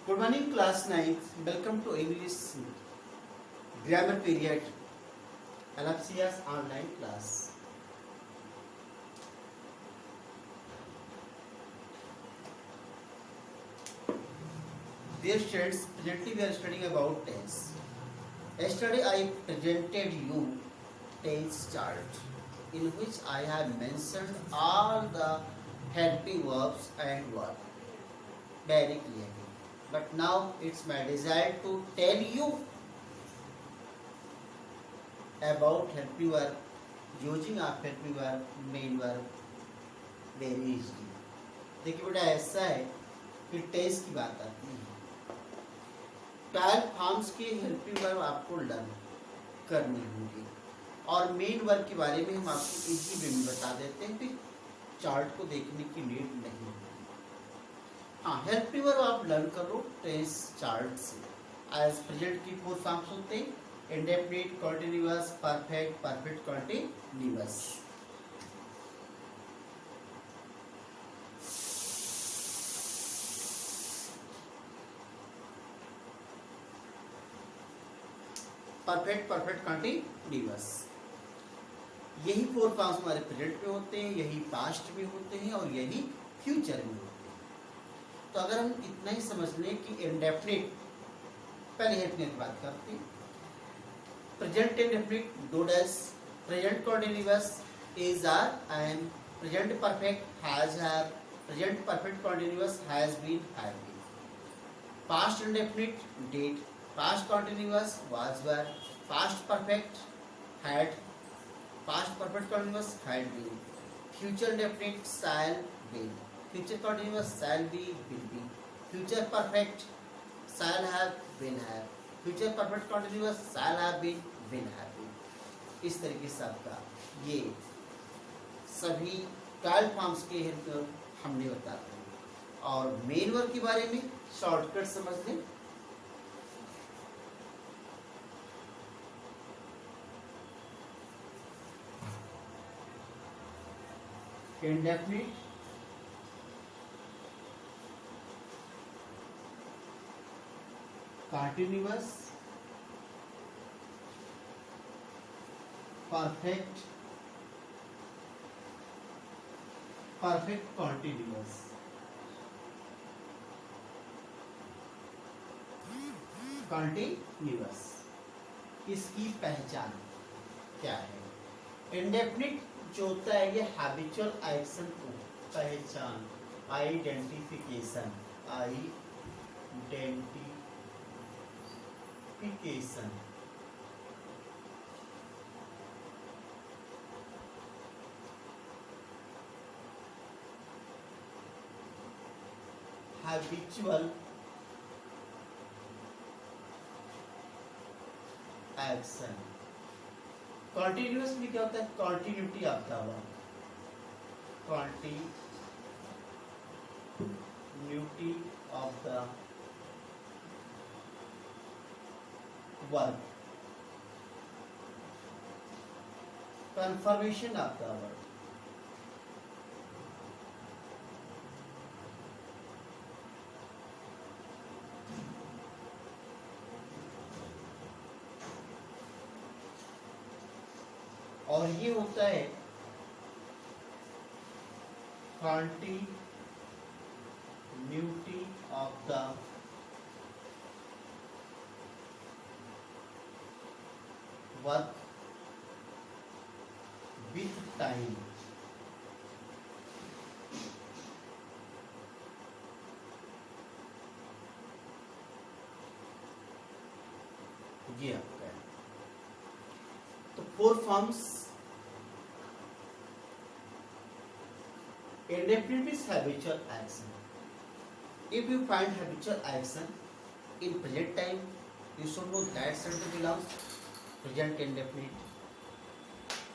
Good morning, class 9. Welcome to English grammar period. Alapsia's online class. Dear students, presently we are studying about tense. Yesterday I presented you tense chart in which I have mentioned all the helping verbs and verb very clearly. But now it's my desire to tell you about helping verb using of helping verb main verb very easily. देखिए बेटा ऐसा है कि tense की बात आती है 12 forms के हेल्पिंग वर्ब आपको लर्न करनी होंगी और मेन वर्ब के बारे में हम आपको इजी वे में बता देते हैं कि चार्ट को देखने की नीड नहीं होती। हाँ, हेल्पिंग वर्ब आप लर्न करो टेंस चार्ट से। एज प्रेजेंट की 4 फॉर्म्स होते हैं indefinite, continuous, perfect, perfect continuous. Perfect, perfect continuous, यही 4 फॉर्म्स हमारे प्रेजेंट में होते हैं, यही पास्ट में होते हैं और यही फ्यूचर में होते हैं। तो अगर हम इतना ही समझ लें कि इंडेफिनिट, पहले हेल्पिंग की बात करते हैं। Present indefinite do does, present continuous is are and present perfect has have, present perfect continuous has been have been. Past indefinite did, past continuous was were, past perfect had, past perfect continuous had been, future definite shall be, future continuous shall be, will be, future perfect shall have, will have, future perfect continuous shall have been, will have been। इस तरीके से आपका ये सभी 12 forms के help हमने बता दिए और मेन वर्ब के बारे में शॉर्टकट समझ लें। Indefinite, continuous, perfect, perfect continuous. Continuous, इसकी पहचान क्या है? इंडेफिनिट जो होता है ये हैबिचुअल एक्शन को पहचान, identification, identification, habitual action. Continuously क्या होता है? Continuity of the work, continuity of the work, confirmation of the work. और ये होता है continuity of the work with time. ये आपका है। तो 4 forms. Indefinite is habitual action. If you find habitual action in present time, you should know that sentence belongs present indefinite.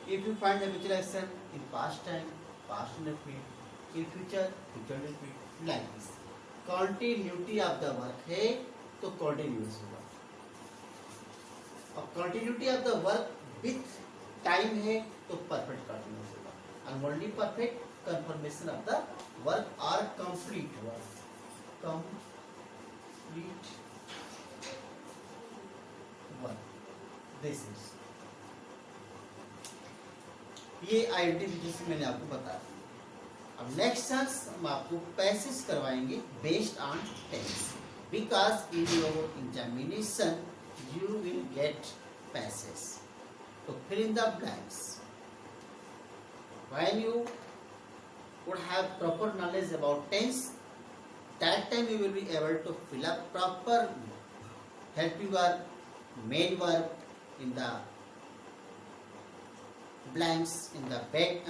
If you find habitual action in past time, past indefinite. In future, future indefinite. Like this. Continuity of the work है तो continuous होगा। और continuity of the work with time है तो perfect continuous होगा। And only perfect confirmation of the work or complete work, complete work. This is ये identification मैंने आपको बताया। अब नेक्स्ट चांस हम आपको पैसेज करवाएंगे based on tense, because in your examination you will get passage. तो fill in the blanks. When you would have proper knowledge about tense, that time you will be able to fill up proper helping verb, main verb in the blanks, in the back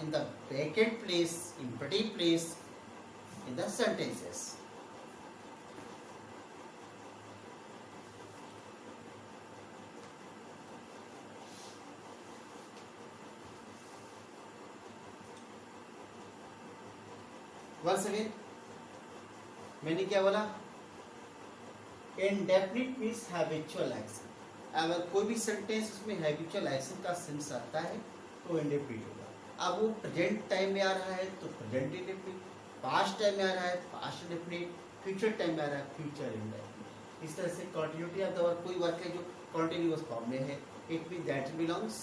in the vacant place, empty place in the sentences. Once again, मैंने क्या बोला? Indefinite means habitual action. अगर कोई भी sentence उसमें habitual action का sense आता है तो indefinite होगा। अब वो प्रेजेंट टाइम में आ रहा है तो प्रेजेंट इंडेफिनिट, पास्ट टाइम में आ रहा है पास्ट इंडेफिनिट, फ्यूचर टाइम में आ रहा है फ्यूचर इंडेफिनिट। इस तरह से कंटिन्यूटी ऑफ द वर्क, कोई वर्क है जो कंटिन्यूअस फॉर्म में है, it mean that belongs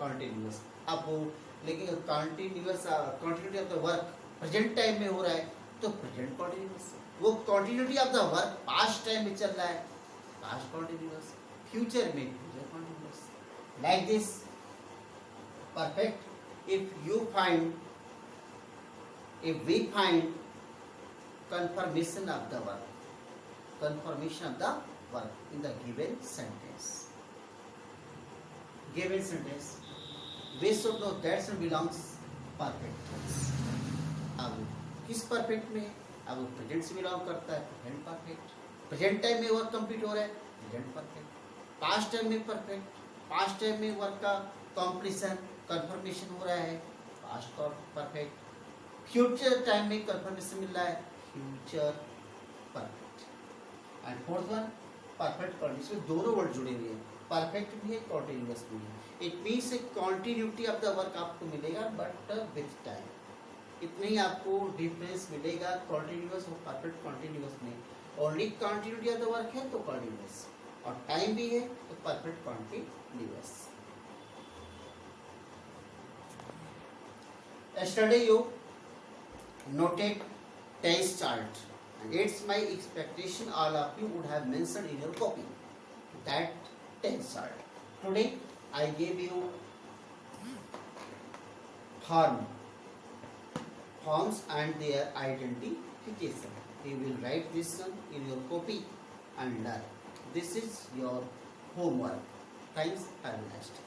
continuous. अब वो लेकिन continuity of the work present time में हो रहा है तो प्रेजेंट कंटिन्यूअस। वो continuity of the work past time में चल रहा है, पास्ट कंटिन्यूअस, फ्यूचर में future continuous. Like this perfect. if we find confirmation of the work in the given sentence, we should know that should belongs perfect tense। अब किस perfect में? अब वो प्रेजेंट से बिलोंग करता है, प्रेजेंट परफेक्ट। प्रेजेंट टाइम में work complete हो रहा है, प्रेजेंट परफेक्ट। पास्ट टाइम में परफेक्ट, पास्ट टाइम में वर्क का कंप्लीशन कंफर्मेशन हो रहा है, पास्ट परफेक्ट। फ्यूचर टाइम में कंफर्मेशन मिल रहा है, future perfect. And fourth one perfect condition, दोनों वर्ड जुड़े हुए हैं, परफेक्ट भी है कॉन्टिन्यूअस भी है। It means continuity of the work आपको मिलेगा बट विथ टाइम। इतने ही आपको डिफरेंस मिलेगा कॉन्टिन्यूअस और परफेक्ट कॉन्टिन्यूअस में। Only continuity of the work है तो कॉन्टिन्यूअस, और टाइम भी है तो perfect continuous. Yesterday you noted tense chart, and it's my expectation all of you would have mentioned in your copy that tense chart. Today I gave you forms and their identification. You will write this one in your copy and learn. This is your homework. Thanks. Have a nice day.